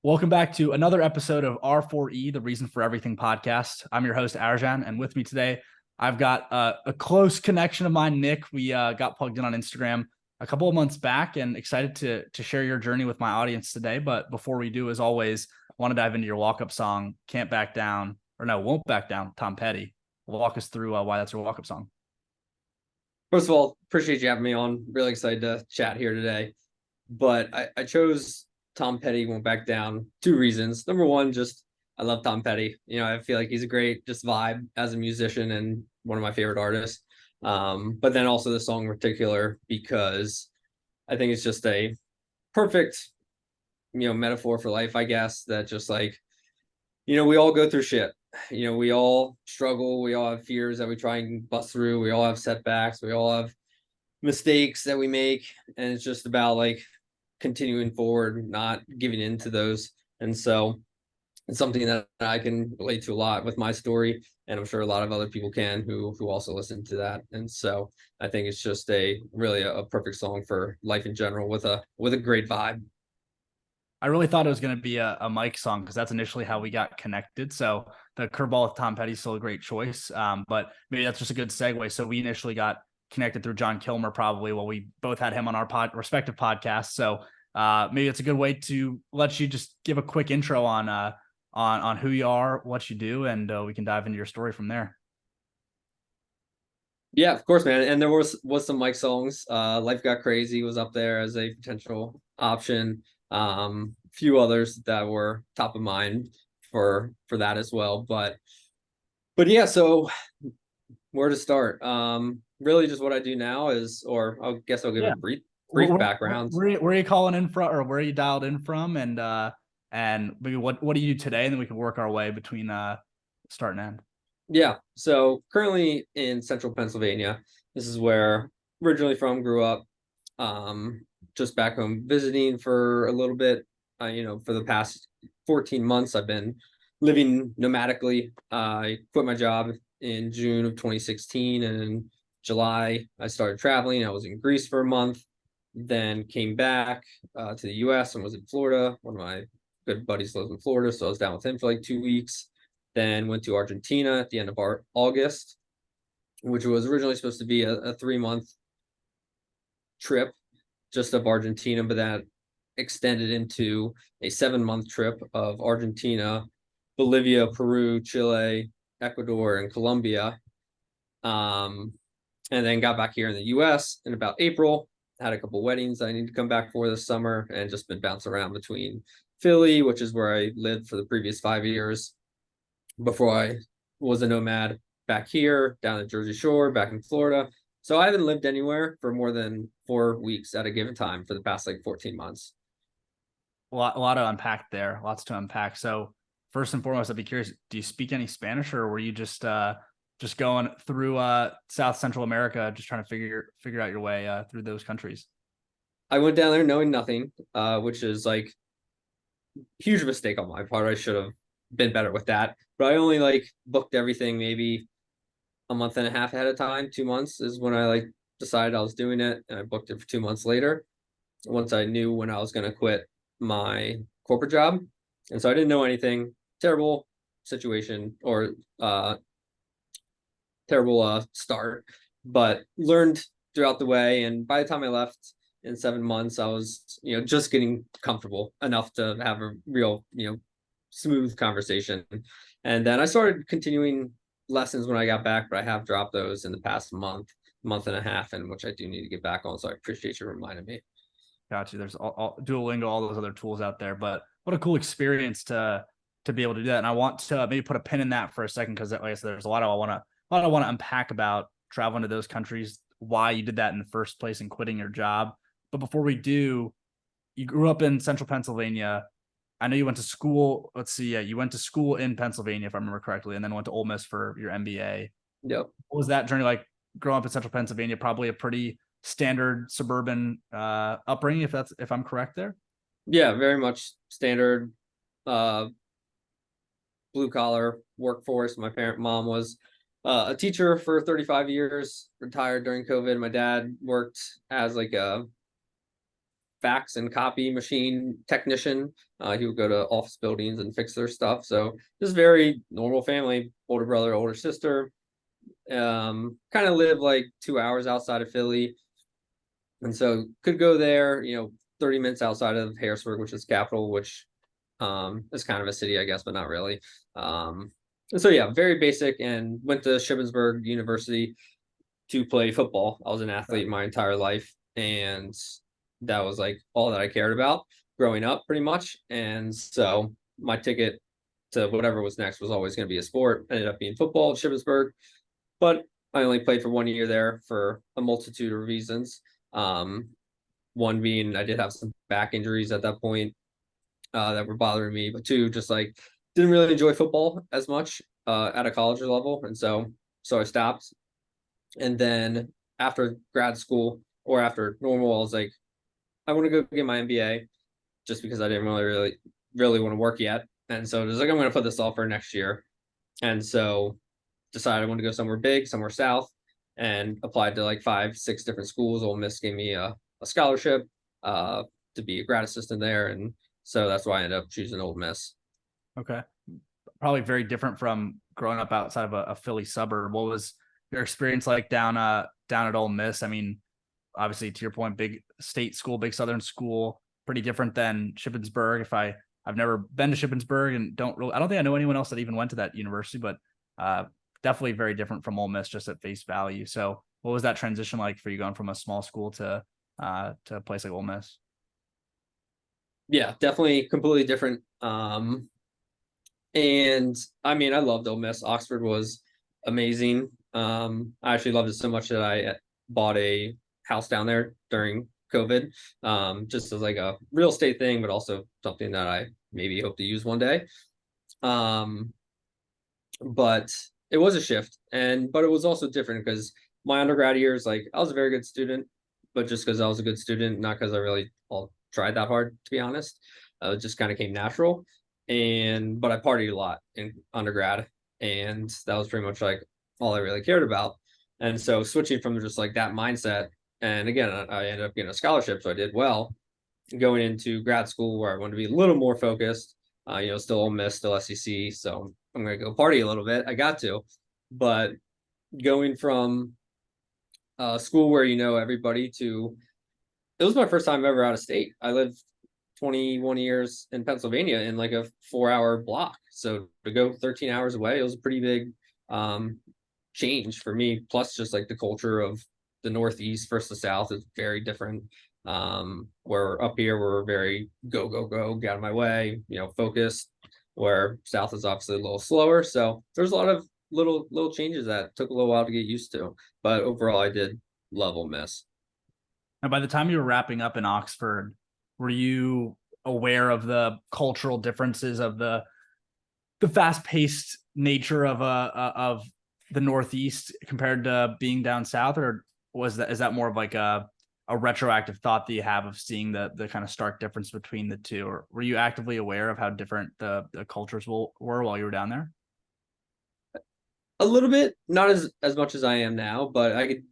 Welcome back to another episode of R4E, the Reason for Everything podcast. I'm your host, Arjan, and with me today, I've got a close connection of mine, Nick. We got plugged in on Instagram a couple of months back and excited to share your journey with my audience today. But before we do, as always, I want to dive into your walk-up song, Can't Back Down, or no, Won't Back Down, Tom Petty. Walk us through why that's your walk-up song. First of all, appreciate you having me on. Really excited to chat here today. But I chose Tom Petty Won't Back Down. Two reasons. Number one, just I love Tom Petty. I feel like he's a great just vibe as a musician and one of my favorite artists. But then also the song in particular, because I think it's just a perfect, metaphor for life, I guess, that just like, we all go through shit. We all struggle. We all have fears that we try and bust through. We all have setbacks. We all have mistakes that we make. And it's just about like continuing forward, not giving in to those. And so it's something that I can relate to a lot with my story. And I'm sure a lot of other people can who also listen to that. And so I think it's just really a perfect song for life in general with a great vibe. I really thought it was going to be a Mike song because that's initially how we got connected. So the curveball with Tom Petty is still a great choice. But maybe that's just a good segue. So we initially got connected through John Kilmer, probably. Well, we both had him on our respective podcasts. So maybe it's a good way to let you just give a quick intro on who you are, what you do, and we can dive into your story from there. Yeah, of course, man. And there was some Mike songs. Life Got Crazy was up there as a potential option. Few others that were top of mind for that as well. But yeah, so where to start? Really just what I do now is, or I guess I'll give a brief background. Where are you calling in from, or where are you dialed in from, and maybe what do you do today, and then we can work our way between start and end. Yeah, so currently in central Pennsylvania. This is where originally from, grew up. Just back home visiting for a little bit. For the past 14 months, I've been living nomadically. I quit my job in June of 2016, and in July I started traveling. I was in Greece for a month, then came back to the U.S. and was in Florida. One of my good buddies lives in Florida, so I was down with him for like 2 weeks. Then went to Argentina at the end of August, which was originally supposed to be a 3-month trip just of Argentina, but that extended into a 7-month trip of Argentina, Bolivia, Peru, Chile, Ecuador, and Colombia. And then got back here in the US in about April. Had a couple weddings I need to come back for this summer, and just been bouncing around between Philly, which is where I lived for the previous 5 years before I was a nomad, back here, down the Jersey Shore, back in Florida. So I haven't lived anywhere for more than 4 weeks at a given time for the past like 14 months. A lot to unpack there. Lots to unpack. So first and foremost, I'd be curious, do you speak any Spanish, or were you just going through South Central America, just trying to figure out your way through those countries? I went down there knowing nothing, which is like huge mistake on my part. I should have been better with that. But I only like booked everything maybe a month and a half ahead of time. 2 months is when I like decided I was doing it, and I booked it for 2 months later, once I knew when I was going to quit my corporate job. And so I didn't know anything. Terrible situation, or terrible start, but learned throughout the way. And by the time I left in 7 months, I was just getting comfortable enough to have a real smooth conversation. And then I started continuing lessons when I got back, but I have dropped those in the past month and a half, and which I do need to get back on. So I appreciate you reminding me. Gotcha. There's all Duolingo, all those other tools out there, but what a cool experience to be able to do that. And I want to maybe put a pin in that for a second, because like I said, there's a lot I want to unpack about traveling to those countries, why you did that in the first place, and quitting your job. But before we do, you grew up in central Pennsylvania. I know you went to school. Let's see. Yeah, you went to school in Pennsylvania, if I remember correctly, and then went to Ole Miss for your MBA. Yep. What was that journey like growing up in central Pennsylvania? Probably a pretty standard suburban upbringing, if I'm correct there. Yeah, very much standard blue collar workforce. My mom was a teacher for 35 years, retired during COVID. My dad worked as like a fax and copy machine technician. He would go to office buildings and fix their stuff. So just very normal family, older brother, older sister. Kind of live like 2 hours outside of Philly. And so could go there, 30 minutes outside of Harrisburg, which is capital, which is kind of a city, I guess, but not really. And so yeah, very basic, and went to Shippensburg University to play football. I was an athlete my entire life, and that was like all that I cared about growing up, pretty much. And so my ticket to whatever was next was always going to be a sport. Ended up being football at Shippensburg, but I only played for 1 year there for a multitude of reasons. Um, One being I did have some back injuries at that point that were bothering me, but two, just like didn't really enjoy football as much at a college level, and so I stopped. And then after grad school or after normal, I was like, I want to go get my MBA, just because I didn't really want to work yet. And so it was like, I'm going to put this off for next year. And so decided I wanted to go somewhere big, somewhere south, and applied to like 5, 6 different schools. Ole Miss gave me a scholarship to be a grad assistant there. And so that's why I ended up choosing Ole Miss. Okay. Probably very different from growing up outside of a Philly suburb. What was your experience like down at Ole Miss? I mean, obviously to your point, big state school, big Southern school, pretty different than Shippensburg. I've never been to Shippensburg and I don't think I know anyone else that even went to that university, but definitely very different from Ole Miss just at face value. So what was that transition like for you going from a small school to a place like Ole Miss? Yeah, definitely completely different. And I mean, I loved Ole Miss. Oxford was amazing. I actually loved it so much that I bought a house down there during COVID, just as like a real estate thing, but also something that I maybe hope to use one day. Um, but it was a shift, but it was also different because my undergrad years, like I was a very good student, but just because I was a good student, not because I really all tried that hard, to be honest. It just kind of came natural. But I partied a lot in undergrad, and that was pretty much like all I really cared about. And so switching from just like that mindset, and again, I ended up getting a scholarship, so I did well. Going into grad school where I wanted to be a little more focused, still Ole Miss, still SEC, so I'm gonna go party a little bit. I got to, but going from school where you know everybody to, it was my first time ever out of state. I lived 21 years in Pennsylvania in like a 4-hour block. So to go 13 hours away, it was a pretty big change for me. Plus, just like the culture of the Northeast versus the South is very different. Where up here we're very go, go, go, get out of my way, focused, where South is obviously a little slower. So there's a lot of little changes that took a little while to get used to. But overall, I did love Ole Miss. And by the time you were wrapping up in Oxford, were you aware of the cultural differences of the fast-paced nature of the Northeast compared to being down south, or is that more of like a retroactive thought that you have of seeing the kind of stark difference between the two, or were you actively aware of how different the cultures were while you were down there? A little bit, not as much as I am now, but I could,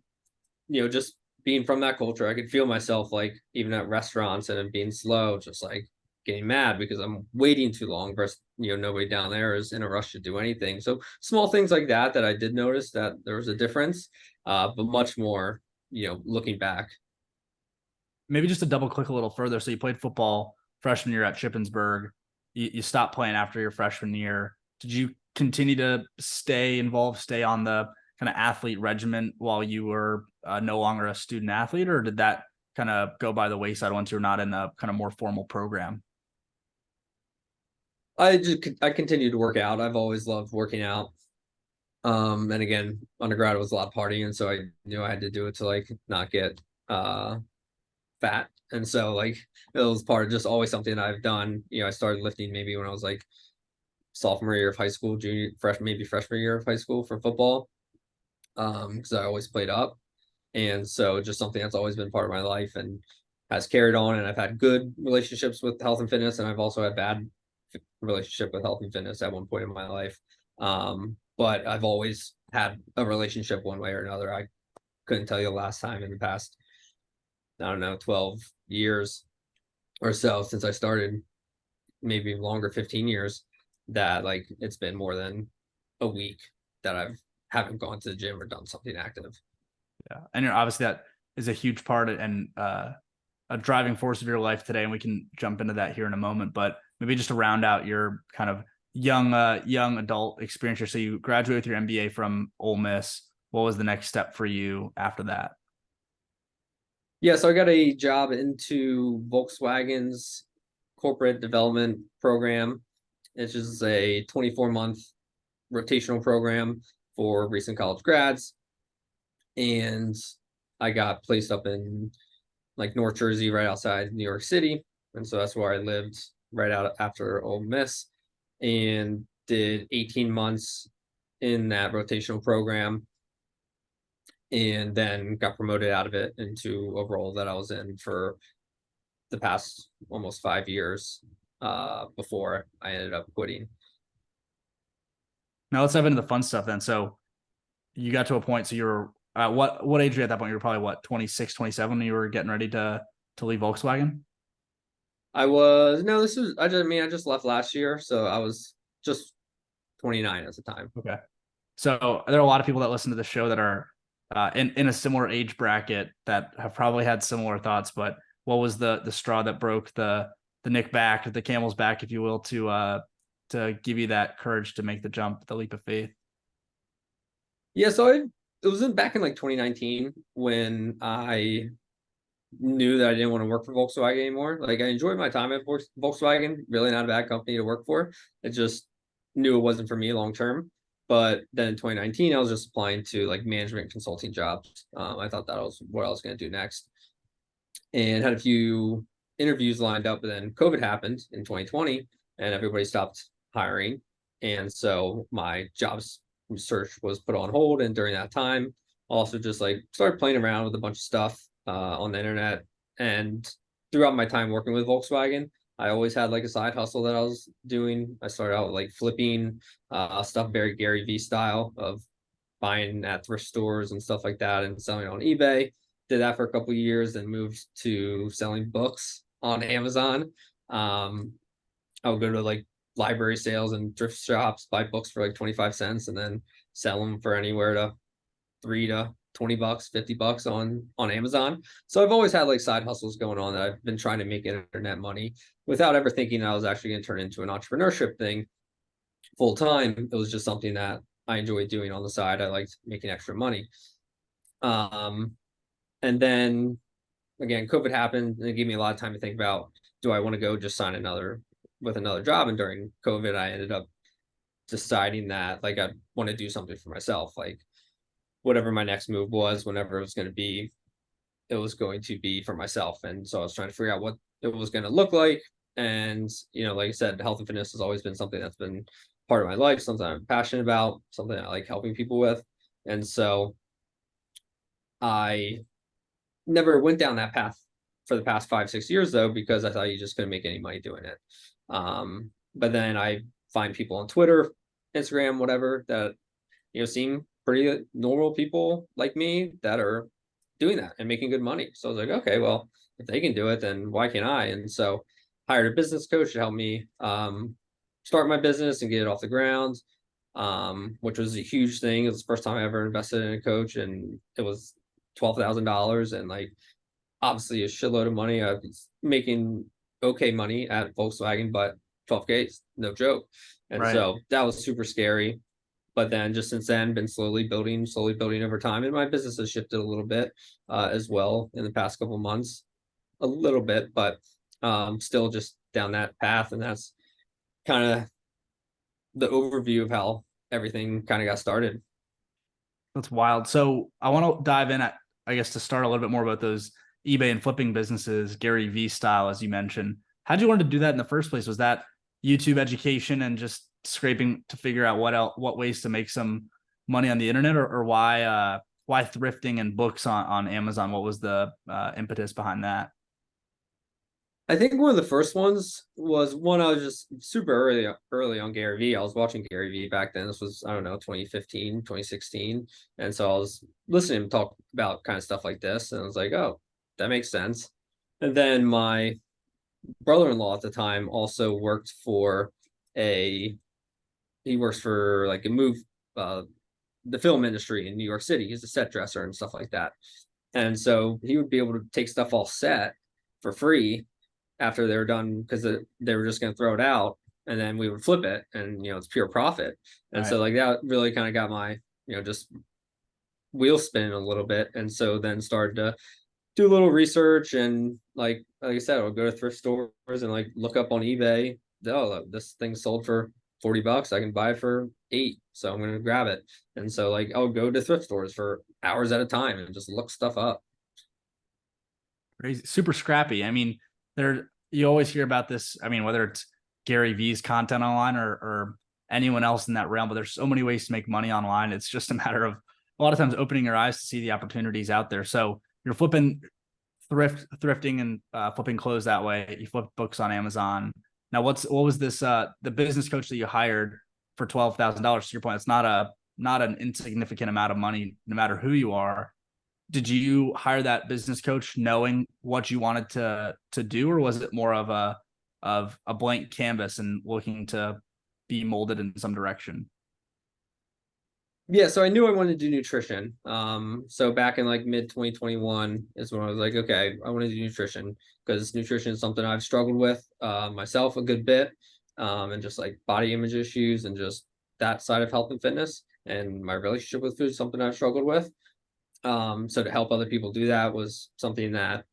just being from that culture, I could feel myself like even at restaurants and being slow, just like getting mad because I'm waiting too long versus, nobody down there is in a rush to do anything. So small things like that I did notice that there was a difference, but much more, looking back. Maybe just to double click a little further. So you played football freshman year at Shippensburg. You stopped playing after your freshman year. Did you continue to stay involved, stay on the kind of athlete regiment while you were no longer a student athlete, or did that kind of go by the wayside once you're not in a kind of more formal program? I continued to work out. I've always loved working out. And again, undergrad was a lot of partying, and so I knew I had to do it to like not get fat. And so like it was part of just always something I've done. I started lifting maybe when I was like sophomore year of high school, maybe freshman year of high school for football. Because I always played up. And so just something that's always been part of my life and has carried on. And I've had good relationships with health and fitness, and I've also had bad relationship with health and fitness at one point in my life. But I've always had a relationship one way or another. I couldn't tell you the last time in the past, I don't know, 12 years or so since I started, maybe longer, 15 years, that like it's been more than a week that haven't gone to the gym or done something active. Yeah, and obviously that is a huge part and a driving force of your life today, and we can jump into that here in a moment. But maybe just to round out your kind of young adult experience here. So you graduated with your MBA from Ole Miss. What was the next step for you after that? Yeah, so I got a job into Volkswagen's corporate development program. It's just a 24-month rotational program for recent college grads. And I got placed up in like North Jersey, right outside New York City. And so that's where I lived right out after Ole Miss, and did 18 months in that rotational program, and then got promoted out of it into a role that I was in for the past almost 5 years before I ended up quitting. Now let's dive into the fun stuff then. So you got to a point. So you're what age were you at that point? You were probably what 26, 27 when you were getting ready to leave Volkswagen. I was no, this was I just left last year, so I was just 29 at the time. Okay. So there are a lot of people that listen to the show that are in a similar age bracket that have probably had similar thoughts. But what was the straw that broke the Nick back, the camel's back, if you will, to give you that courage to make the jump, the leap of faith? Yeah, so it was back in like 2019 when I knew that I didn't want to work for Volkswagen anymore. Like I enjoyed my time at Volkswagen, really not a bad company to work for. I just knew it wasn't for me long term. But then in 2019, I was just applying to like management consulting jobs. I thought that was what I was going to do next, and had a few interviews lined up. But then COVID happened in 2020, and everybody stopped hiring, and so my jobs search was put on hold. And during that time, also just like started playing around with a bunch of stuff on the internet. And throughout my time working with Volkswagen, I always had like a side hustle that I was doing. I started out with like flipping stuff, very Gary V style of buying at thrift stores and stuff like that and selling on eBay. Did that for a couple of years, then moved to selling books on Amazon. I would go to like library sales and thrift shops, buy books for like 25 cents, and then sell them for anywhere to $3 to $20, $50 on Amazon. So I've always had like side hustles going on that I've been trying to make internet money without ever thinking I was actually going to turn into an entrepreneurship thing full time. It was just something that I enjoyed doing on the side. I liked making extra money. Um, and then again, COVID happened and it gave me a lot of time to think about, do I want to go just sign another job? And during COVID, I ended up deciding that like I want to do something for myself. Like whatever my next move was, whenever it was going to be, it was going to be for myself. And so I was trying to figure out what it was going to look like. And, like I said, health and fitness has always been something that's been part of my life, something I'm passionate about, something I like helping people with. And so I never went down that path for the past 5, 6 years, though, because I thought you just couldn't make any money doing it. But then I find people on Twitter, Instagram, whatever, that, seem pretty normal people like me that are doing that and making good money. So I was like, okay, well, if they can do it, then why can't I? And so hired a business coach to help me start my business and get it off the ground, which was a huge thing. It was the first time I ever invested in a coach, and it was $12,000, and like obviously a shitload of money. I was making okay money at Volkswagen, but 12K is no joke. And Right. so that was super scary. But then just since then, been slowly building over time. And my business has shifted a little bit as well in the past couple of months, a little bit, but still just down that path. And that's kind of the overview of how everything kind of got started. That's wild. So I want to dive in at, I guess, to start a little bit more about those eBay and flipping businesses, Gary V style, as you mentioned. How'd you want to do that in the first place? Was that YouTube education and just scraping to figure out what ways to make some money on the internet, or why thrifting and books on Amazon? What was the impetus behind that? I think one of the first ones was one I was just super early on Gary V. I was watching Gary V back then. This was, I don't know, 2015, 2016. And so I was listening to him talk about kind of stuff like this. And I was like, oh, that makes sense. And then my brother-in-law at the time also worked for a he works for like a uh the film industry in New York City. He's a set dresser and stuff like that. And so he would be able to take stuff all set for free after they were done, because they were just going to throw it out, and then we would flip it, and it's pure profit. And Right. so like that really kind of got my just wheel spinning a little bit. And so then started to do a little research, and like I said, I'll go to thrift stores and like look up on eBay. Oh, this thing sold for $40. I can buy it for 8, so I'm gonna grab it. And so like I'll go to thrift stores for hours at a time and just look stuff up. Crazy, super scrappy. I mean, there you always hear about this. I mean, whether it's Gary V's content online or anyone else in that realm, but there's so many ways to make money online. It's just a matter of a lot of times opening your eyes to see the opportunities out there. So you're flipping thrifting and flipping clothes that way. You flip books on Amazon. Now, what was this the business coach that you hired for $12,000? To your point, it's not an insignificant amount of money, no matter who you are. Did you hire that business coach knowing what you wanted to do, or was it more of a blank canvas and looking to be molded in some direction? Yeah, so I knew I wanted to do nutrition. So back in like mid 2021 is when I was like, okay, I want to do nutrition, because nutrition is something I've struggled with myself a good bit, and just like body image issues and just that side of health and fitness. And my relationship with food is something I've struggled with. So to help other people do that was something that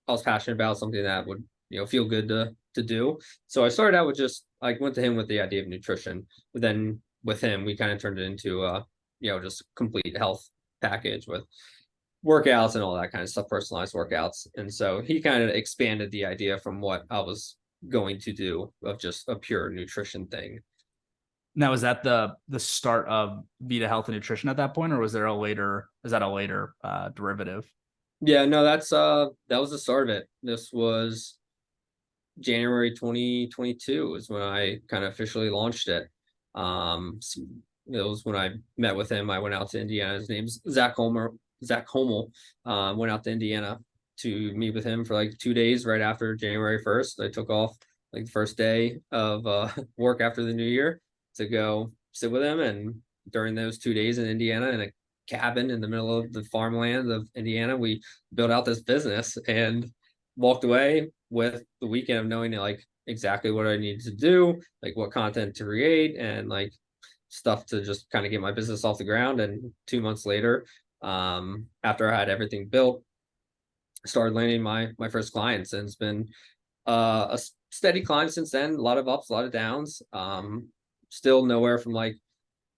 I was passionate about, something that would feel good to do. So I started out with just like went to him with the idea of nutrition, but then with him we kind of turned it into just complete health package with workouts and all that kind of stuff, personalized workouts. And so he kind of expanded the idea from what I was going to do of just a pure nutrition thing. Now, is that the start of Vita Health and Nutrition at that point, or was there a later? Is that a later derivative? Yeah, no, that was the start of it. This was January 2022 is when I kind of officially launched it. It was when I met with him. I went out to Indiana. His name's Zach Homer. Zach Homel. Went out to Indiana to meet with him for like 2 days right after January 1st. I took off like the first day of work after the new year to go sit with him. And during those 2 days in Indiana, in a cabin in the middle of the farmland of Indiana, we built out this business and walked away with the weekend of knowing like exactly what I needed to do, like what content to create, and like stuff to just kind of get my business off the ground. And 2 months later, after I had everything built, I started landing my first clients, and it's been a steady climb since then. A lot of ups, a lot of downs. Still nowhere from like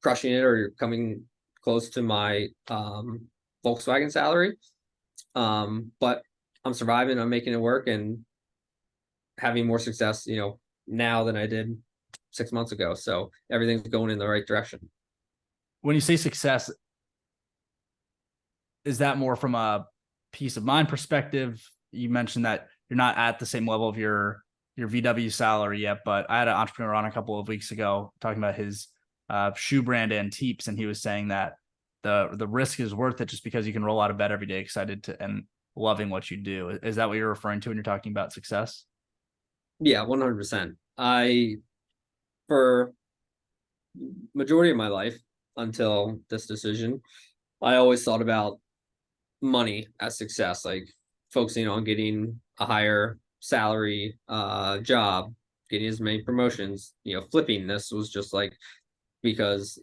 crushing it or coming close to my Volkswagen salary. But I'm surviving. I'm making it work and having more success, now than I did 6 months ago. So everything's going in the right direction. When you say success, is that more from a peace of mind perspective? You mentioned that you're not at the same level of your VW salary yet, but I had an entrepreneur on a couple of weeks ago talking about his shoe brand Antiques, and he was saying that the risk is worth it just because you can roll out of bed every day excited to and loving what you do. Is that what you're referring to when you're talking about success? Yeah, 100%. For majority of my life until this decision, I always thought about money as success, like focusing on getting a higher salary job, getting as many promotions, flipping this was just like, because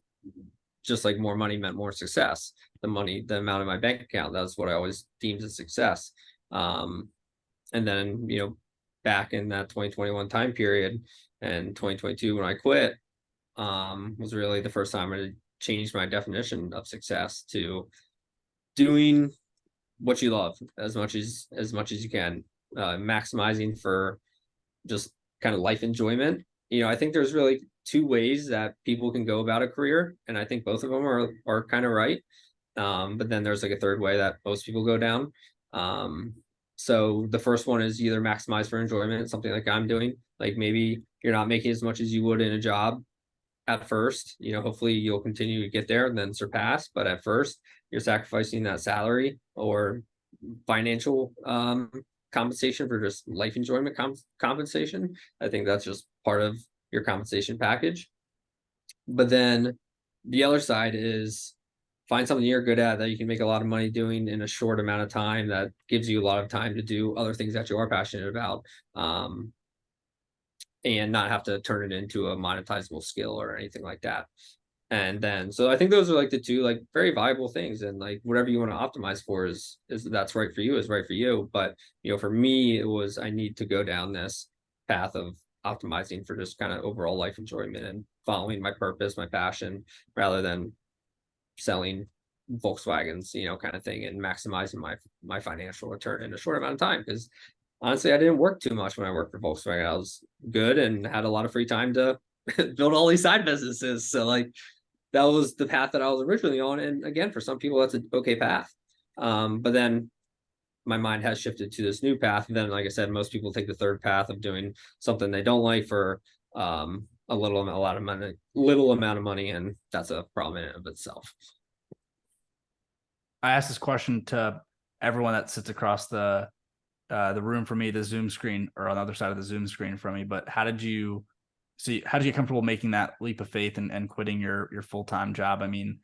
just like more money meant more success. The amount in my bank account, that's what I always deemed as success. And then, back in that 2021 time period and 2022 when I quit, was really the first time I changed my definition of success to doing what you love as much as you can, maximizing for just kind of life enjoyment. I think there's really two ways that people can go about a career, and I think both of them are kind of right. But then there's like a third way that most people go down. So the first one is either maximize for enjoyment, something like I'm doing. Like maybe you're not making as much as you would in a job at first. Hopefully you'll continue to get there and then surpass. But at first, you're sacrificing that salary or financial compensation for just life enjoyment compensation. I think that's just part of your compensation package. But then the other side is find something you're good at that you can make a lot of money doing in a short amount of time that gives you a lot of time to do other things that you are passionate about. And not have to turn it into a monetizable skill or anything like that. And then, so I think those are like the two like very viable things, and like whatever you want to optimize for is that's right for you is right for you. But for me, it was I need to go down this path of optimizing for just kind of overall life enjoyment and following my purpose, my passion, rather than selling Volkswagens, kind of thing, and maximizing my financial return in a short amount of time. Because honestly, I didn't work too much when I worked for Volkswagen. I was good and had a lot of free time to build all these side businesses. So like that was the path that I was originally on. And again, for some people, that's an okay path. But then my mind has shifted to this new path. And then, like I said, most people take the third path of doing something they don't like for a little amount of money, and that's a problem in and of itself. I asked this question to everyone that sits across the room from me, the Zoom screen, or on the other side of the Zoom screen from me. But how did you get comfortable making that leap of faith and quitting your full-time job? I mean,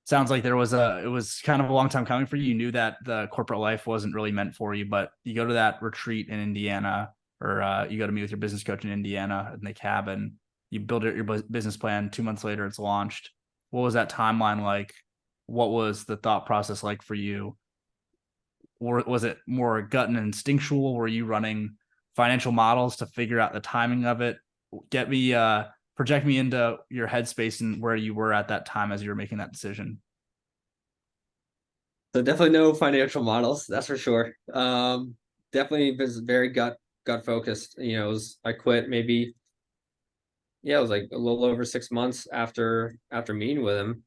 sounds like it was kind of a long time coming for you. You knew that the corporate life wasn't really meant for you, but you go to that retreat in Indiana, or you go to meet with your business coach in Indiana in the cabin. You build your business plan. 2 months later, it's launched. What was that timeline like? What was the thought process like for you? Or was it more gut and instinctual? Were you running financial models to figure out the timing of it? Project me into your headspace and where you were at that time as you were making that decision. So definitely no financial models, that's for sure. Definitely was very gut focused. I quit maybe, it was like a little over 6 months after meeting with him.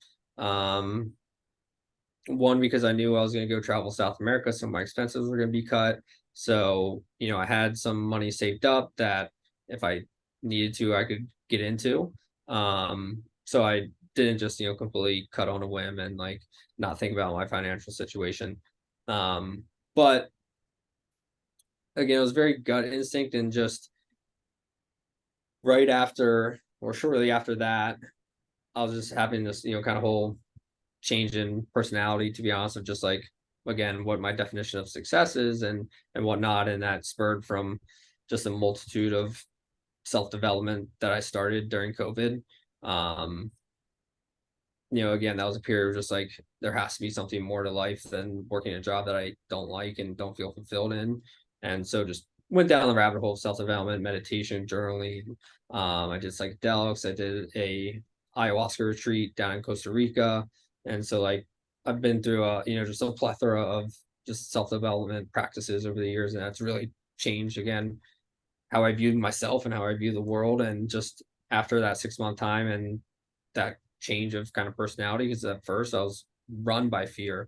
One, because I knew I was going to go travel South America, so my expenses were going to be cut. So, I had some money saved up that if I needed to, I could get into. So I didn't just, completely cut on a whim and like not think about my financial situation. But again, it was very gut instinct, and just right after or shortly after that, I was just having this, kind of whole change in personality, to be honest, of just like, again, what my definition of success is and whatnot. And that spurred from just a multitude of self-development that I started during COVID. Again, that was a period of just like, there has to be something more to life than working a job that I don't like and don't feel fulfilled in. And so just went down the rabbit hole of self-development, meditation, journaling. I did psychedelics. I did a ayahuasca retreat down in Costa Rica. And so like I've been through just a plethora of just self-development practices over the years, and that's really changed again how I viewed myself and how I view the world. And just after that 6-month time and that change of kind of personality, because at first I was run by fear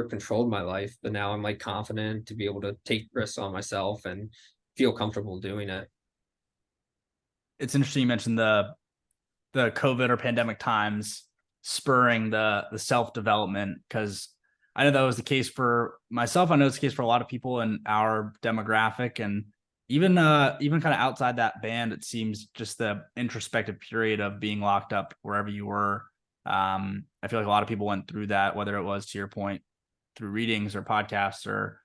controlled my life, but now I'm like confident to be able to take risks on myself and feel comfortable doing it. It's interesting you mentioned the COVID or pandemic times spurring the self-development, because I know that was the case for myself. I know it's the case for a lot of people in our demographic, and even kind of outside that band. It seems just the introspective period of being locked up wherever you were. I feel like a lot of people went through that, whether it was, to your point, through readings or podcasts or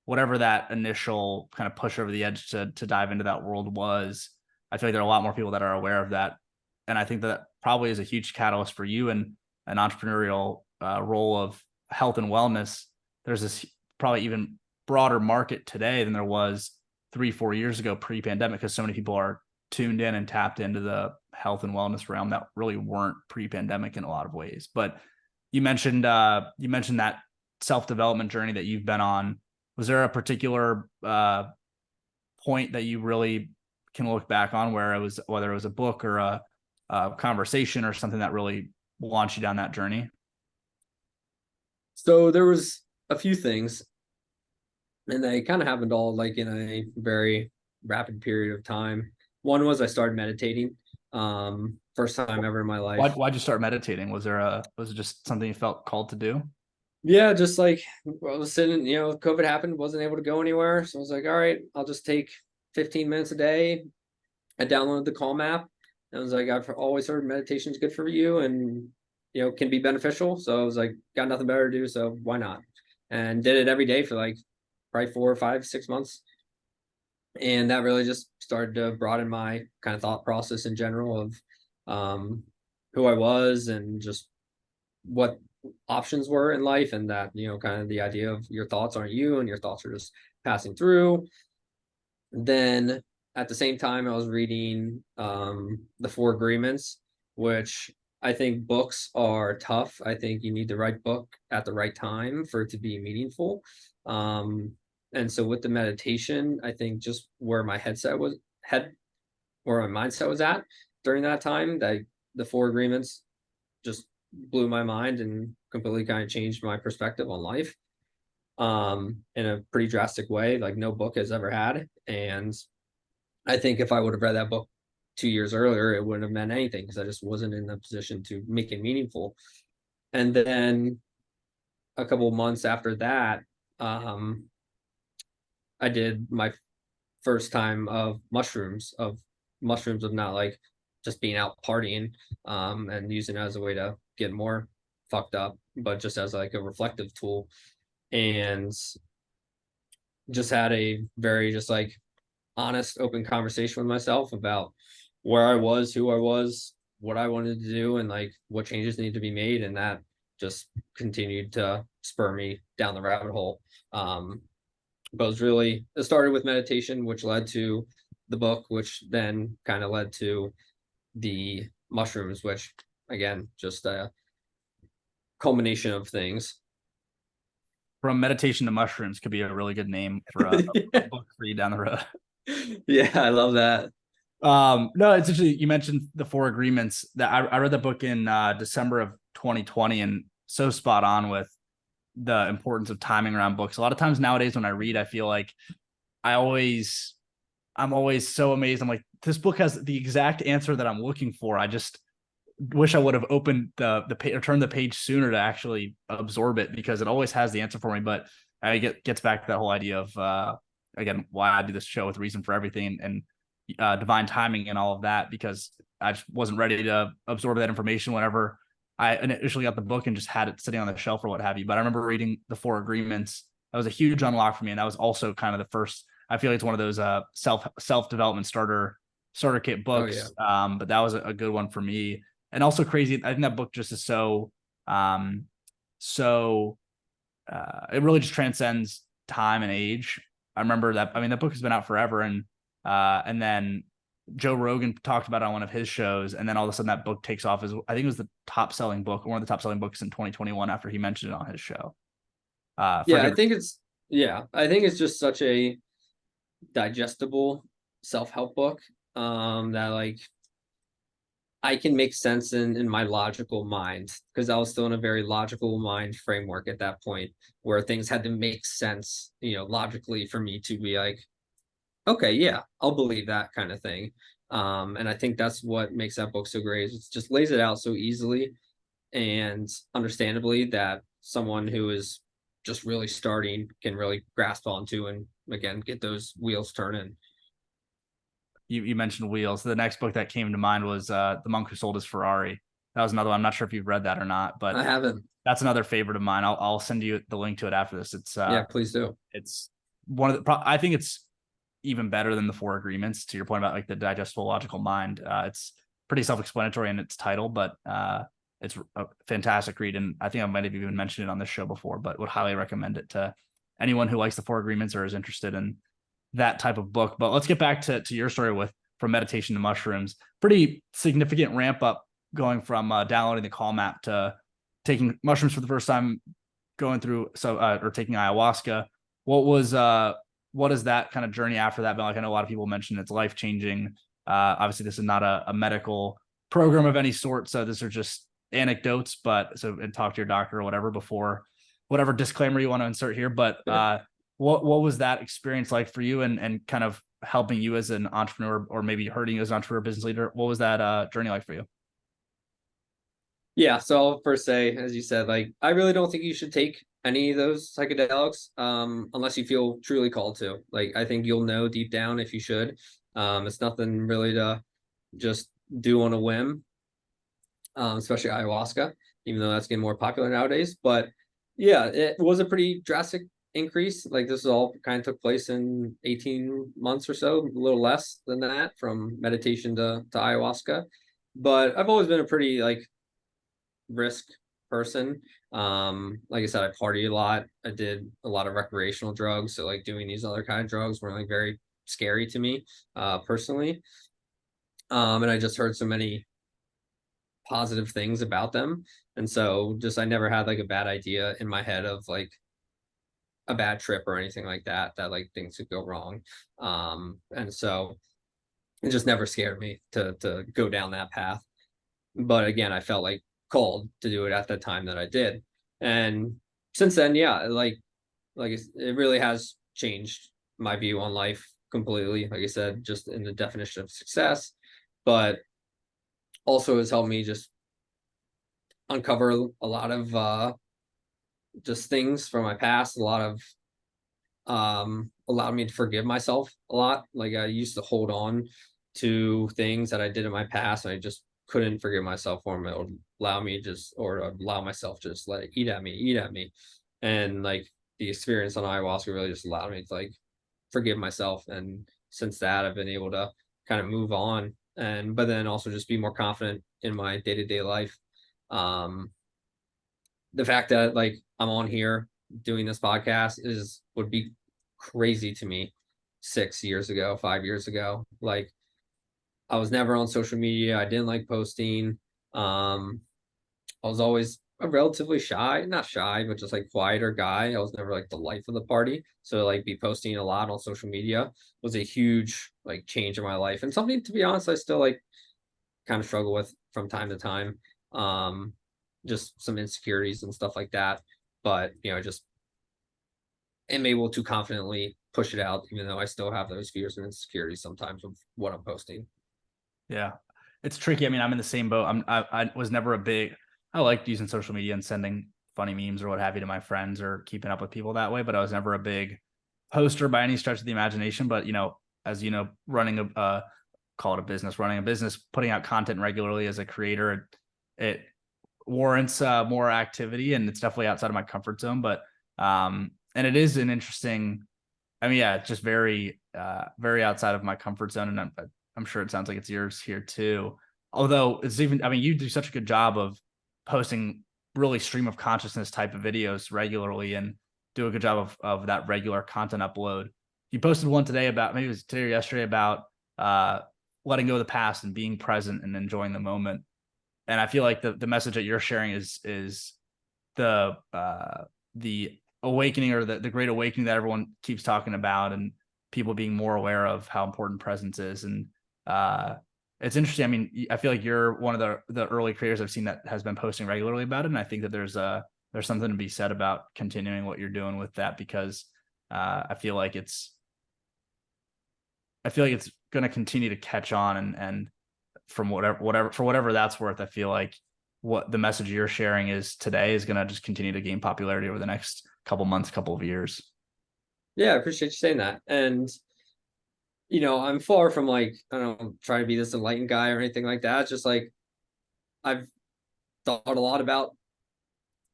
whatever that initial kind of push over the edge to dive into that world was. I feel like there are a lot more people that are aware of that. And I think that probably is a huge catalyst for you in an entrepreneurial role of health and wellness. There's this probably even broader market today than there was 3-4 years ago pre-pandemic, because so many people are tuned in and tapped into the health and wellness realm that really weren't pre-pandemic in a lot of ways. But you mentioned that self-development journey that you've been on. Was there a particular point that you really can look back on where it was, whether it was a book or a conversation or something that really launched you down that journey? So there was a few things, and they kind of happened all like in a very rapid period of time. One was I started meditating. First time ever in my life. Why'd you start meditating? Was it just something you felt called to do? Yeah, just like I was sitting, COVID happened, wasn't able to go anywhere. So I was like, all right, I'll just take 15 minutes a day. I downloaded the Calm app. I was like, I've always heard meditation is good for you and can be beneficial. So I was like, got nothing better to do, so why not? And did it every day for like probably 4 or 5, 6 months. And that really just started to broaden my kind of thought process in general of um who I was and just what options were in life, and that kind of the idea of your thoughts aren't you and your thoughts are just passing through. Then at the same time I was reading the Four Agreements, which I think books are tough. I think you need the right book at the right time for it to be meaningful. And so with the meditation, I think just where my head where my mindset was at during that time, that the Four Agreements just blew my mind and completely kind of changed my perspective on life in a pretty drastic way, like no book has ever had. And I think if I would have read that book 2 years earlier, it wouldn't have meant anything because I just wasn't in the position to make it meaningful. And then a couple of months after that, um, I did my first time of mushrooms of not like just being out partying and using it as a way to get more fucked up, but just as like a reflective tool. And just had a very just like honest, open conversation with myself about where I was, who I was, what I wanted to do, and like what changes need to be made. And that just continued to spur me down the rabbit hole. But it started with meditation, which led to the book, which then kind of led to the mushrooms, which again, just a culmination of things. From meditation to mushrooms could be a really good name for a book for you down the road. Yeah, I love that. No, it's actually, you mentioned the Four Agreements. That I read the book in December of 2020, and so spot on with the importance of timing around books. A lot of times nowadays when I read, I feel like I always I'm always so amazed. I'm like, this book has the exact answer that I'm looking for. I just wish I would have opened the page or turned the page sooner to actually absorb it, because it always has the answer for me. But I gets back to that whole idea of again, why I do this show with reason for everything and divine timing and all of that, because I just wasn't ready to absorb that information whenever I initially got the book and just had it sitting on the shelf or what have you. But I remember reading the Four Agreements. That was a huge unlock for me, and that was also kind of the first. I feel like it's one of those self development starter kit Oh yeah. books. But that was a good one for me, and also crazy. I think that book just is um, so it really just transcends time and age. I remember that. I mean, that book has been out forever, and then Joe Rogan talked about it on one of his shows, and then all of a sudden that book takes off as I think it was the top selling book, or one of the top selling books in 2021 after he mentioned it on his show. Yeah, Forget. I think it's just such a digestible self-help book that like I can make sense in my logical mind, because I was still in a very logical mind framework at that point where things had to make sense, logically for me to be like, okay, yeah, I'll believe that kind of thing. And I think that's what makes that book so great. It just lays it out so easily and understandably that someone who is just really starting can really grasp onto and again get those wheels turning. You mentioned wheels. The next book that came to mind was The Monk Who Sold His Ferrari. That was another one. I'm not sure if you've read that or not, but I haven't. that's another favorite of mine. I'll send you the link to it after this. Yeah, please do. It's one of the. I think it's even better than the Four Agreements. To your point about like the digestible logical mind, it's pretty self-explanatory in its title, but it's a fantastic read. And I think I might have even mentioned it on this show before, but would highly recommend it to anyone who likes the Four Agreements or is interested in that type of book. But let's get back to your story with from meditation to mushrooms. Pretty significant ramp up going from downloading the Calm app to taking mushrooms for the first time, going through or taking ayahuasca. What is that kind of journey after that been like? I know a lot of people mention it's life changing. Obviously, this is not a medical program of any sort, so these are just anecdotes. But and talk to your doctor or whatever before whatever disclaimer you want to insert here. But what was that experience like for you, and kind of helping you as an entrepreneur, or maybe hurting you as an entrepreneur, business leader? What was that journey like for you? Yeah, so I'll first say, as you said, like I really don't think you should take any of those psychedelics, unless you feel truly called to. Like, I think you'll know deep down if you should. It's nothing really to just do on a whim, especially ayahuasca, even though that's getting more popular nowadays. But yeah, it was a pretty drastic increase. Like, this all kind of took place in 18 months or so, a little less than that, from meditation to ayahuasca. But I've always been a pretty like risk person. Like I said, I party a lot. I did a lot of recreational drugs. So like doing these other kind of drugs were like very scary to me, personally. And I just heard so many positive things about them. And so just I never had like a bad idea in my head of like a bad trip or anything like that, that like things could go wrong. And so it just never scared me to go down that path. But again, I felt like called to do it at the time that I did. And since then, yeah, like it really has changed my view on life completely. Like I said, just in the definition of success, but also has helped me just uncover a lot of just things from my past, a lot of allowed me to forgive myself a lot. Like, I used to hold on to things that I did in my past, and I just couldn't forgive myself for them. It would allow me just, or allow myself to just let it eat at me. And like the experience on ayahuasca really just allowed me to like forgive myself. And since that, I've been able to kind of move on, and but then also just be more confident in my day-to-day life. Um, the fact that like I'm on here doing this podcast is would be crazy to me 6 years ago, 5 years ago. Like, I was never on social media. I didn't like posting. Um, I was always a relatively shy, not shy, but just like quieter guy. I was never like the life of the party. So like be posting a lot on social media was a huge like change in my life, and something, to be honest, I still like kind of struggle with from time to time. Um, just some insecurities and stuff like that. But just am able to confidently push it out, even though I still have those fears and insecurities sometimes of what I'm posting. Yeah, it's tricky. I mean, I'm in the same boat. I was never a big. I liked using social media and sending funny memes or what have you to my friends or keeping up with people that way, but I was never a big poster by any stretch of the imagination. But as you know, running a call it a business, running a business, putting out content regularly as a creator, it warrants more activity, and it's definitely outside of my comfort zone. But and it is an interesting. I mean, yeah, it's just very outside of my comfort zone, and I'm sure it sounds like it's yours here too. Although it's even, I mean, you do such a good job of posting really stream of consciousness type of videos regularly, and do a good job of that regular content upload. You posted one today about, maybe it was today or yesterday, about letting go of the past and being present and enjoying the moment. And I feel like the message that you're sharing is the awakening, or the great awakening that everyone keeps talking about, and people being more aware of how important presence is. And it's interesting. I mean, I feel like you're one of the early creators I've seen that has been posting regularly about it. And I think that there's something to be said about continuing what you're doing with that, because I feel like it's going to continue to catch on, and from whatever that's worth, I feel like what the message you're sharing is today is going to just continue to gain popularity over the next couple months, couple of years. Yeah, I appreciate you saying that. And I'm far from like, I don't try to be this enlightened guy or anything like that. It's just like I've thought a lot about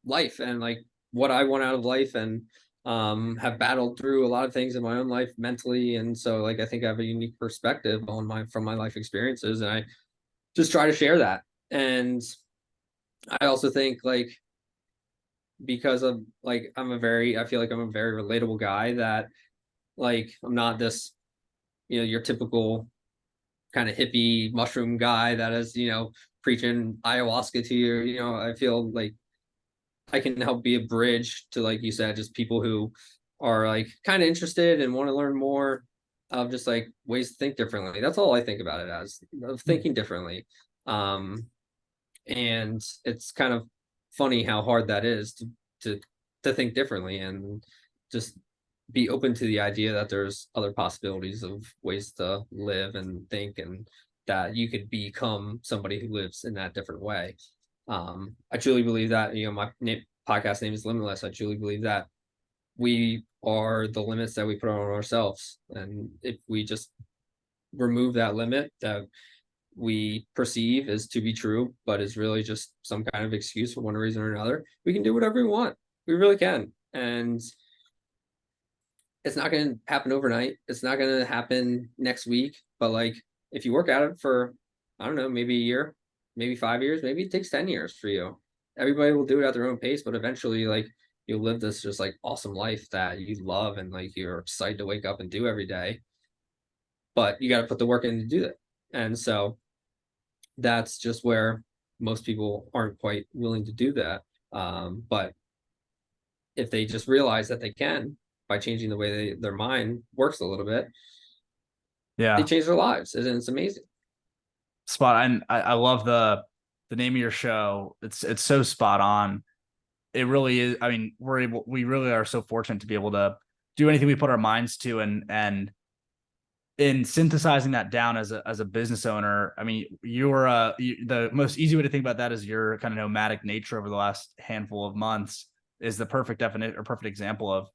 life and like what I want out of life, and have battled through a lot of things in my own life mentally. And so like I think I have a unique perspective on my life experiences, and I just try to share that. And I also think like, because of like I feel like I'm a very relatable guy, that like I'm not this, your typical kind of hippie mushroom guy that is, preaching ayahuasca to you. I feel like I can help be a bridge to, like you said, just people who are like kind of interested and want to learn more of just like ways to think differently. That's all I think about it as, of thinking differently. Um, and it's kind of funny how hard that is to to think differently, and just be open to the idea that there's other possibilities of ways to live and think, and that you could become somebody who lives in that different way. I truly believe that, my podcast name is Limitless. I truly believe that we are the limits that we put on ourselves. And if we just remove that limit that we perceive as to be true, but is really just some kind of excuse for one reason or another, we can do whatever we want. We really can. And it's not going to happen overnight. It's not going to happen next week. But like, if you work at it for, I don't know, maybe a year, maybe 5 years, maybe it takes 10 years for you. Everybody will do it at their own pace, but eventually, like, you'll live this just like awesome life that you love and like you're excited to wake up and do every day. But you got to put the work in to do that. And so that's just where most people aren't quite willing to do that. But if they just realize that they can by changing the way their mind works a little bit, they Yeah. change their lives, and it's amazing. Spot. And I love the name of your show. It's so spot on. It really is. I mean, we really are so fortunate to be able to do anything we put our minds to, and in synthesizing that down as a business owner. I mean, the most easy way to think about that is your kind of nomadic nature over the last handful of months is the perfect definition or perfect example of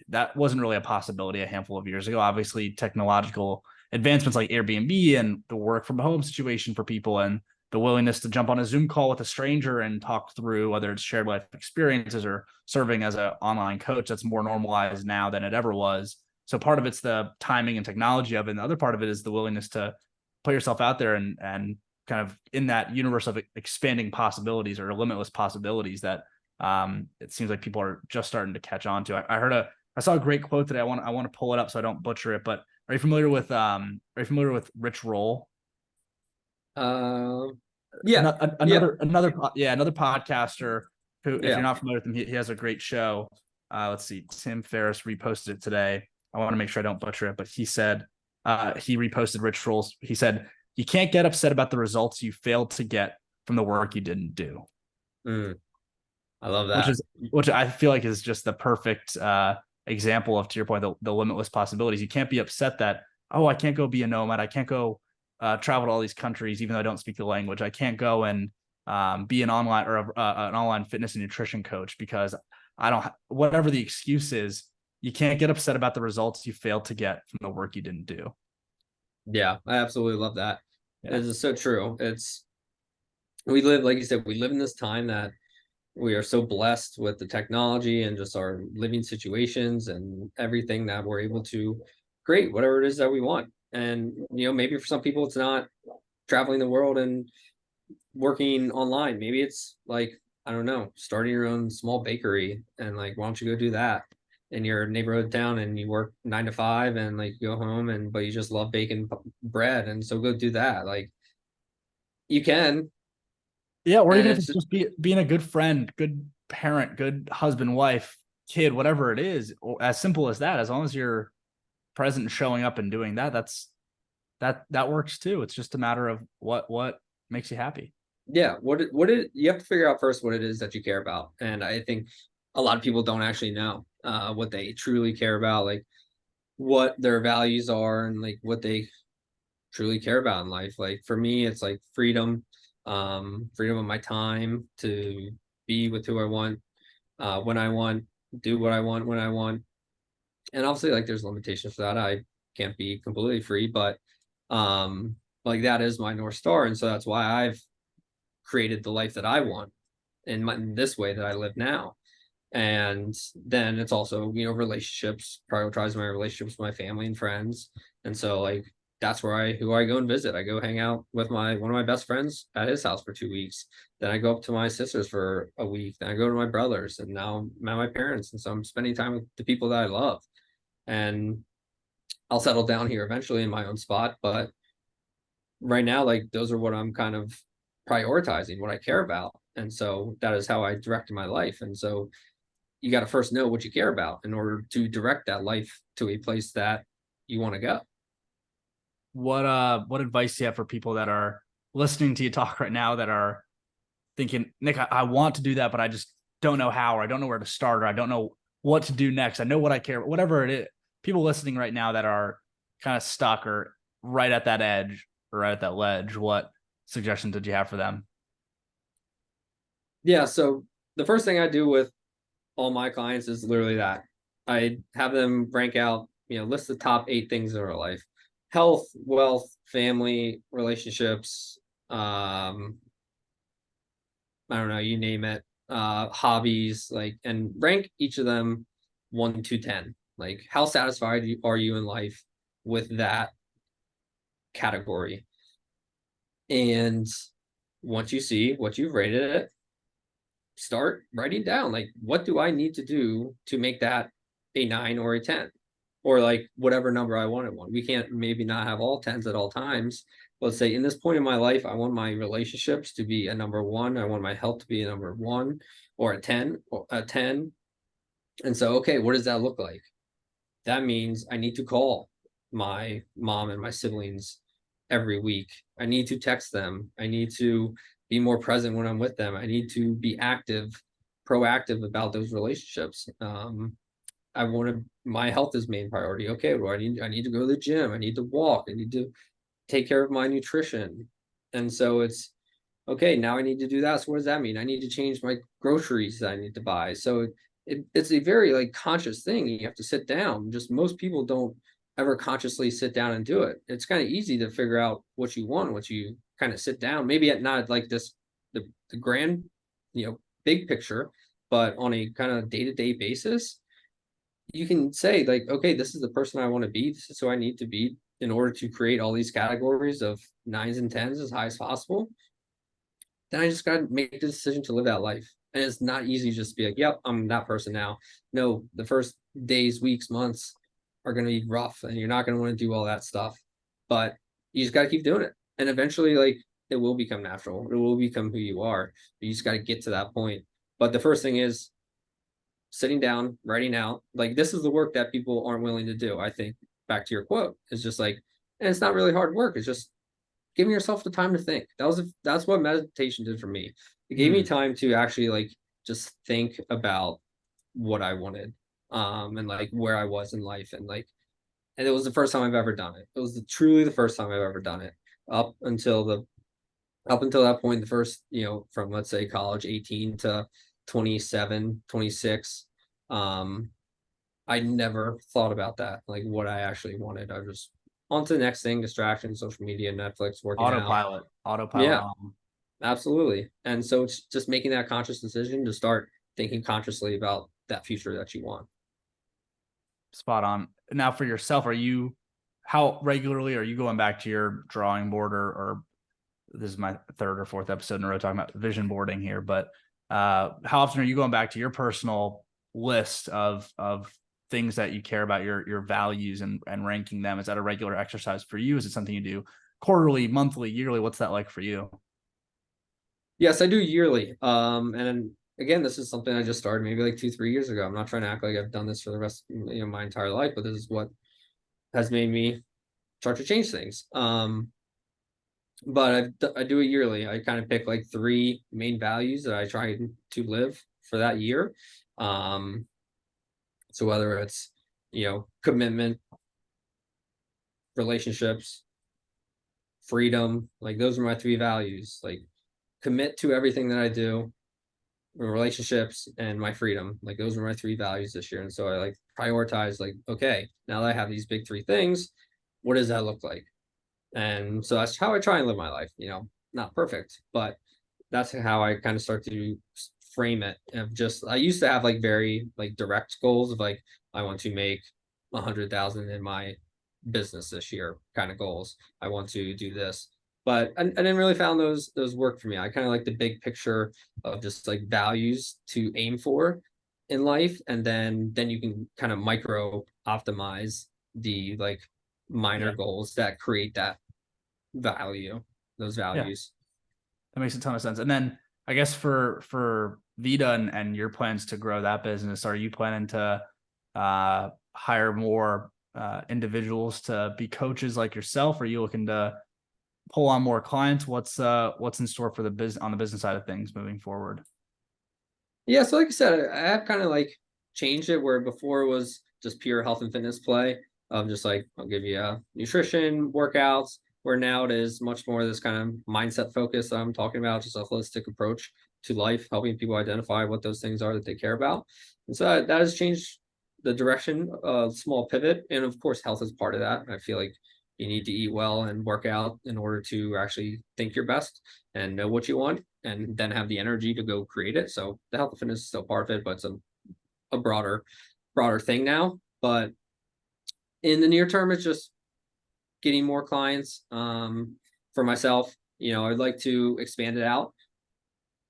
that wasn't really a possibility a handful of years ago. Obviously, technological advancements like Airbnb and the work from home situation for people and the willingness to jump on a Zoom call with a stranger and talk through whether it's shared life experiences or serving as an online coach, that's more normalized now than it ever was. So part of it's the timing and technology of it. And the other part of it is the willingness to put yourself out there and kind of in that universe of expanding possibilities or limitless possibilities that it seems like people are just starting to catch on to. I saw a great quote today. I want to pull it up so I don't butcher it, but are you familiar with Rich Roll? Yeah, Another podcaster who, if yeah. you're not familiar with him, he has a great show. Let's see, Tim Ferriss reposted it today. I want to make sure I don't butcher it, but he said he reposted Rich Roll's. He said, "You can't get upset about the results you failed to get from the work you didn't do." I love which that. is which I feel like is just the perfect example of, to your point, the limitless possibilities. You can't be upset that, oh, I can't go be a nomad. I can't go travel to all these countries, even though I don't speak the language. I can't go and be an online or an online fitness and nutrition coach because I don't, whatever the excuse is, you can't get upset about the results you failed to get from the work you didn't do. Yeah, I absolutely love that. Yeah. It is so true. We live, like you said, we live in this time that we are so blessed with the technology and just our living situations and everything that we're able to create whatever it is that we want. And, maybe for some people, it's not traveling the world and working online. Maybe it's like, I don't know, starting your own small bakery and like, why don't you go do that in your neighborhood town and you work 9 to 5 and like go home but you just love baking bread. And so go do that. Like you can, Yeah. Or and even if it's it's just, just being a good friend, good parent, good husband, wife, kid, whatever it is, or as simple as that, as long as you're present and showing up and doing that, that works too. It's just a matter of what makes you happy. yeah, you have to figure out first what it is that you care about. And I think a lot of people don't actually know what they truly care about, like what their values are and like what they truly care about in life. Like for me, it's like freedom, freedom of my time to be with who I want, when I want, do what I want when I want. And obviously, like there's limitations for that. I can't be completely free, but um, like that is my North Star. And so that's why I've created the life that I want in this way that I live now. And then it's also, relationships, prioritize my relationships with my family and friends. And so like that's who I go and visit. I go hang out with one of my best friends at his house for 2 weeks. Then I go up to my sisters for a week. Then I go to my brothers, and now I'm at my parents. And so I'm spending time with the people that I love. And I'll settle down here eventually in my own spot. But right now, like those are what I'm kind of prioritizing, what I care about. And so that is how I direct my life. And so you got to first know what you care about in order to direct that life to a place that you want to go. What advice do you have for people that are listening to you talk right now that are thinking, Nick, I want to do that, but I just don't know how, or I don't know where to start, or I don't know what to do next. I know what I care, whatever it is. People listening right now that are kind of stuck or right at that edge or right at that ledge, what suggestions did you have for them? Yeah. So the first thing I do with all my clients is literally that. I have them rank out, list the top 8 things in their life: health, wealth, family, relationships, I don't know, you name it, hobbies, like, and rank each of them 1 to 10. Like, how satisfied are you in life with that category? And once you see what you've rated it, start writing down, like, what do I need to do to make that a 9 or a 10, or like whatever number I want it one. We can't maybe not have all tens at all times. Let's say in this point in my life, I want my relationships to be a number one. I want my health to be a number one, or a 10, or a 10. And so, okay, what does that look like? That means I need to call my mom and my siblings every week. I need to text them. I need to be more present when I'm with them. I need to be active, proactive about those relationships. I want to, my health is main priority. Okay, well, I need to go to the gym. I need to walk. I need to take care of my nutrition. And so it's okay, now I need to do that. So what does that mean? I need to change my groceries that I need to buy. So it's a very like conscious thing. You have to sit down. Just most people don't ever consciously sit down and do it. It's kind of easy to figure out what you want once you kind of sit down. Maybe at not like this the grand, big picture, but on a kind of day-to-day basis, you can say like, okay, this is the person I want to be. This is who I need to be in order to create all these categories of 9s and 10s as high as possible. Then I just got to make the decision to live that life. And it's not easy just to be like, yep, I'm that person now. No, the first days, weeks, months are going to be rough, and you're not going to want to do all that stuff. But you just got to keep doing it. And eventually, like, it will become natural. It will become who you are. You just got to get to that point. But the first thing is sitting down, writing out. Like, this is the work that people aren't willing to do. I think back to your quote, it's just like, and it's not really hard work. It's just giving yourself the time to think. That's what meditation did for me. It gave me time to actually like just think about what I wanted, and like where I was in life, and like, and it was the first time I've ever done it. It was truly the first time I've ever done it. Up until the up until that point, the first, from let's say college, 18 to 27, 26, I never thought about that, like what I actually wanted. I was just on to the next thing: distraction, social media, Netflix, working out. Autopilot Yeah, on. absolutely. And so it's just making that conscious decision to start thinking consciously about that future that you want. Spot on. Now for yourself, how regularly are you going back to your drawing board, or this is my third or fourth episode in a row talking about vision boarding here, but how often are you going back to your personal list of things that you care about, your values, and ranking them? Is that a regular exercise for you? Is it something you do quarterly, monthly, yearly? What's that like for you? Yes, I do yearly. And again, this is something I just started maybe like 2, 3 years ago. I'm not trying to act like I've done this for the rest, my entire life, but this is what has made me start to change things. But I do it yearly. I kind of pick like 3 main values that I try to live for that year. Um, so whether it's, commitment, relationships, freedom, like those are my 3 values. Like, commit to everything that I do, relationships, and my freedom. Like, those are my 3 values this year. And so I like prioritize, like, okay, now that I have these big 3 things, what does that look like? And so that's how I try and live my life. Not perfect, but that's how I kind of start to frame it. Of just, I used to have like very like direct goals of like, I want to make 100,000 in my business this year, kind of goals. I want to do this, but I didn't really found those work for me. I kind of like the big picture of just like values to aim for in life, and then you can kind of micro optimize the like minor Yeah. goals that create that value, those Yeah. values. That makes a ton of sense. And then I guess for Vita and your plans to grow that business, are you planning to hire more individuals to be coaches like yourself? Are you looking to pull on more clients? What's in store for the business on the business side of things moving forward? Yeah, so like I said, I have kind of like changed it where before it was just pure health and fitness play of just like, I'll give you nutrition, workouts, where now it is much more this kind of mindset focus that I'm talking about, just a holistic approach to life, helping people identify what those things are that they care about. And so that has changed the direction, small pivot. And of course, health is part of that. I feel like you need to eat well and work out in order to actually think your best and know what you want and then have the energy to go create it. So the health and fitness is still part of it, but it's a broader thing now. But in the near term, it's just getting more clients for myself. I'd like to expand it out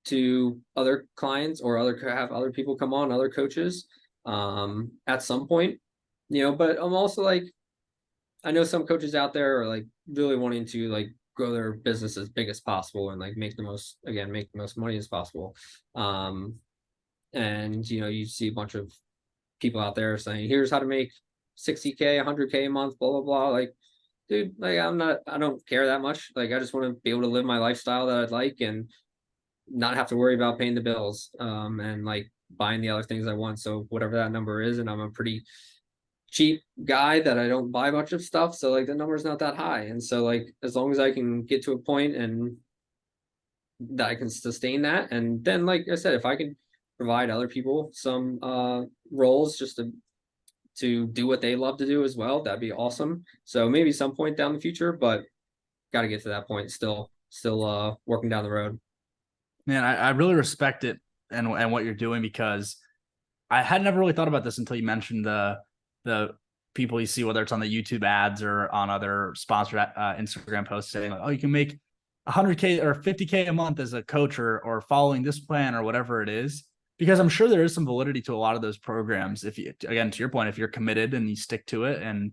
to other clients or have other people come on, other coaches at some point. But I'm also like, I know some coaches out there are like really wanting to like grow their business as big as possible and like make the most money as possible. And you see a bunch of people out there saying, here's how to make 60K, 100K a month, blah, blah, blah. Like, dude, like I don't care that much. Like, I just want to be able to live my lifestyle that I'd like and not have to worry about paying the bills, and like buying the other things I want. So whatever that number is, and I'm a pretty cheap guy that I don't buy much of stuff. So like the number's not that high. And so like, as long as I can get to a point and that I can sustain that. And then, like I said, if I can provide other people some roles just to do what they love to do as well, that'd be awesome. So maybe some point down the future, but got to get to that point. Still working down the road. Man, I really respect it and what you're doing, because I had never really thought about this until you mentioned the people you see, whether it's on the YouTube ads or on other sponsored Instagram posts, saying like, oh, you can make 100K or 50K a month as a coach or following this plan or whatever it is. Because I'm sure there is some validity to a lot of those programs. If you, again, to your point, if you're committed and you stick to it and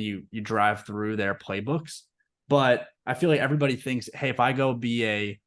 you drive through their playbooks. But I feel like everybody thinks, hey, if I go be a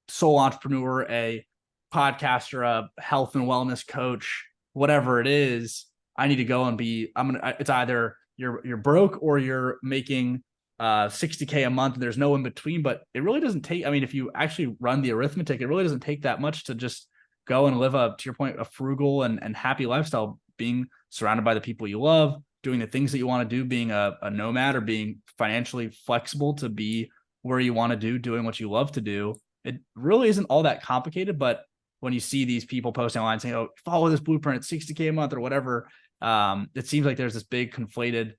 sole entrepreneur, a podcaster, a health and wellness coach, whatever it is, I need to go and it's either you're broke or you're making 60K a month. There's no in between, but it really doesn't take, I mean, if you actually run the arithmetic, it really doesn't take that much to just go and live to your point, a frugal and happy lifestyle, being surrounded by the people you love, doing the things that you want to do, being a nomad or being financially flexible to be where you want to do, doing what you love to do. It really isn't all that complicated, but when you see these people posting online saying, oh, follow this blueprint, 60K a month or whatever, it seems like there's this big conflated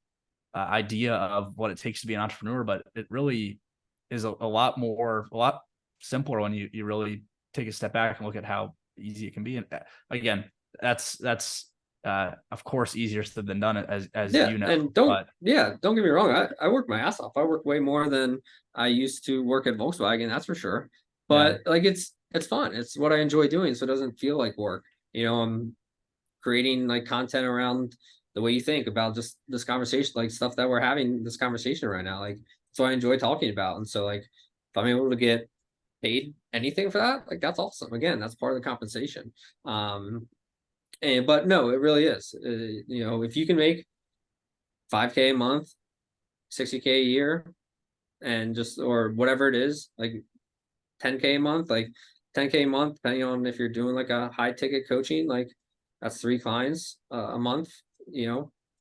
idea of what it takes to be an entrepreneur, but it really is a lot simpler when you really take a step back and look at how easy it can be. And again, that's of course easier said than done, as Yeah, you know. and don't get me wrong. I work my ass off. I work way more than I used to work at Volkswagen, that's for sure. But like it's fun. It's what I enjoy doing, so it doesn't feel like work. I'm creating like content around the way you think about just this conversation, like stuff that we're having this conversation right now. Like that's what I enjoy talking about. And so like if I'm able to get paid anything for that, like that's awesome. Again, that's part of the compensation. But no, it really is. If you can make 5K a month, 60K a year, and just or whatever it is, like 10K a month, like 10K a month, depending on if you're doing like a high ticket coaching, like that's 3 clients a month.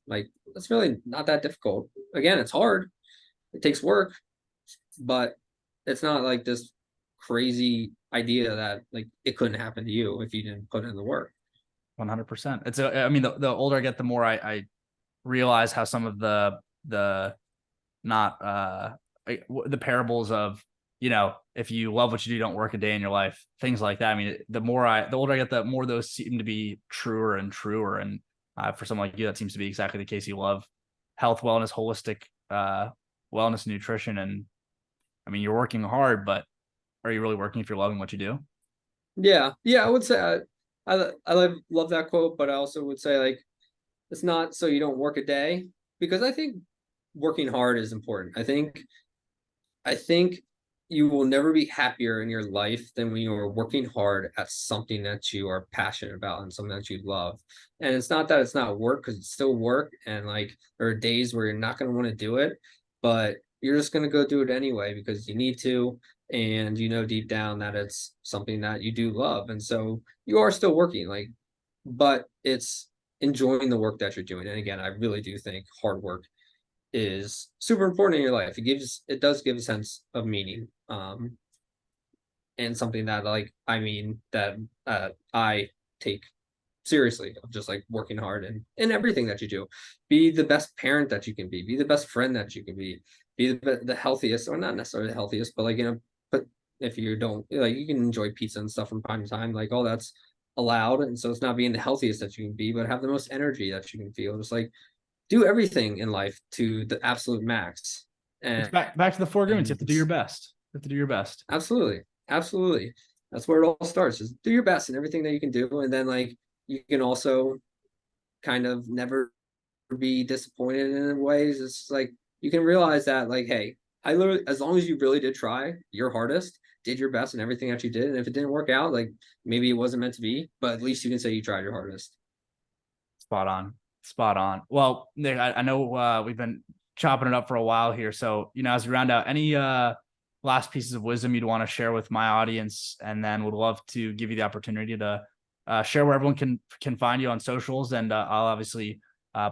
Like that's really not that difficult. Again, it's hard. It takes work, but it's not like this crazy idea that like it couldn't happen to you if you didn't put in the work. 100%. I mean, the older I get, the more I realize how some of the not the parables of, if you love what you do, don't work a day in your life, things like that. I mean, the older I get, the more those seem to be truer and truer. And for someone like you, that seems to be exactly the case. You love health, wellness, holistic wellness, nutrition. And I mean, you're working hard, but are you really working if you're loving what you do? Yeah. I would say I love that quote, but I also would say like it's not so you don't work a day, because I think working hard is important. I think you will never be happier in your life than when you are working hard at something that you are passionate about and something that you love. And it's not that it's not work, because it's still work. And like there are days where you're not going to want to do it, but you're just going to go do it anyway because you need to. And deep down that it's something that you do love. And so you are still working, like, but it's enjoying the work that you're doing. And again, I really do think hard work is super important in your life. It does give a sense of meaning. And something that that I take seriously, of just like working hard and in everything that you do. Be the best parent that you can be the best friend that you can be the healthiest, or not necessarily the healthiest, but like, but if you don't, like, you can enjoy pizza and stuff from time to time, like all that's allowed. And so it's not being the healthiest that you can be, but have the most energy that you can feel. Just like do everything in life to the absolute max. It's And, back to the four agreements. You have and to do your best. You have to do your best. absolutely, absolutely. That's where it all starts. Is do your best in everything that you can do, and then like you can also kind of never be disappointed in ways. It's like you can realize that, like, hey, I literally, as long as you really did try your hardest, did your best in everything that you did, and if it didn't work out, like maybe it wasn't meant to be, but at least you can say you tried your hardest. Spot on. Spot on. Well, Nick, I know we've been chopping it up for a while here. So, as we round out, any last pieces of wisdom you'd want to share with my audience, and then would love to give you the opportunity to share where everyone can find you on socials. And I'll obviously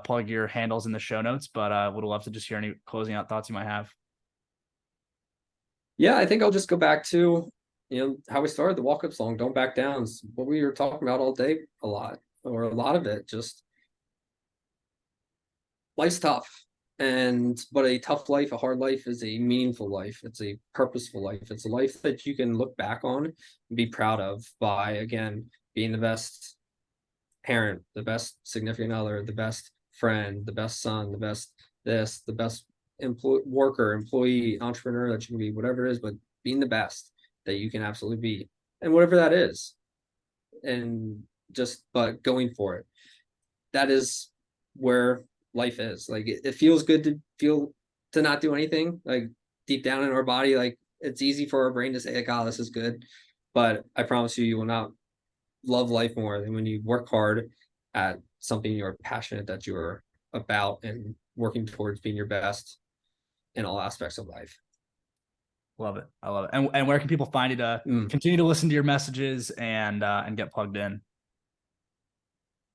plug your handles in the show notes, but would love to just hear any closing out thoughts you might have. Yeah, I think I'll just go back to how we started the walk up song, "Don't Back Down." It's what we were talking about all day, a lot, or a lot of it. Just life's tough, but a tough life, a hard life, is a meaningful life. It's a purposeful life. It's a life that you can look back on and be proud of, by again being the best parent, the best significant other, the best friend, the best son, the best the best employee, entrepreneur that you can be, whatever it is, but being the best that you can absolutely be, and whatever that is, and but going for it. That is where life is. Like it feels good to not do anything. Like deep down in our body, like it's easy for our brain to say, like, "Oh, this is good," but I promise you, you will not love life more than when you work hard at something you're passionate that you're about, and working towards being your best in all aspects of life. Love it. I love it. And where can people find you to continue to listen to your messages and get plugged in?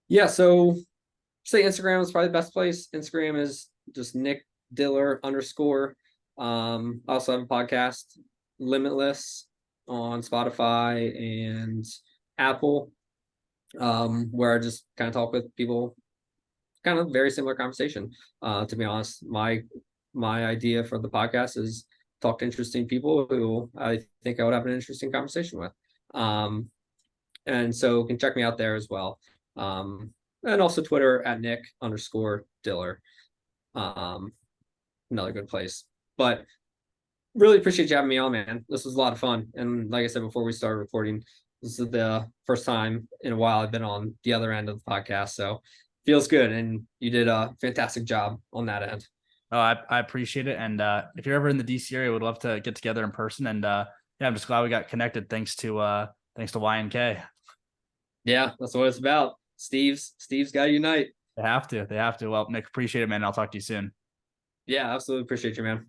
Yeah, so say Instagram is probably the best place. Instagram is just Nick Diller _. I also have a podcast, Limitless, on Spotify and Apple, where I just kind of talk with people, kind of very similar conversation. To be honest, my idea for the podcast is talk to interesting people who I think I would have an interesting conversation with. And so you can check me out there as well. And also Twitter at Nick _Diller. Another good place. But really appreciate you having me on, man. This was a lot of fun. And like I said before we started recording, this is the first time in a while I've been on the other end of the podcast. So feels good. And you did a fantastic job on that end. Oh, I appreciate it. And if you're ever in the DC area, would love to get together in person. And yeah, I'm just glad we got connected thanks to YNK. Yeah, that's what it's about. Steve's got to unite. They have to. Well, Nick, appreciate it, man. I'll talk to you soon. Yeah, absolutely appreciate you, man.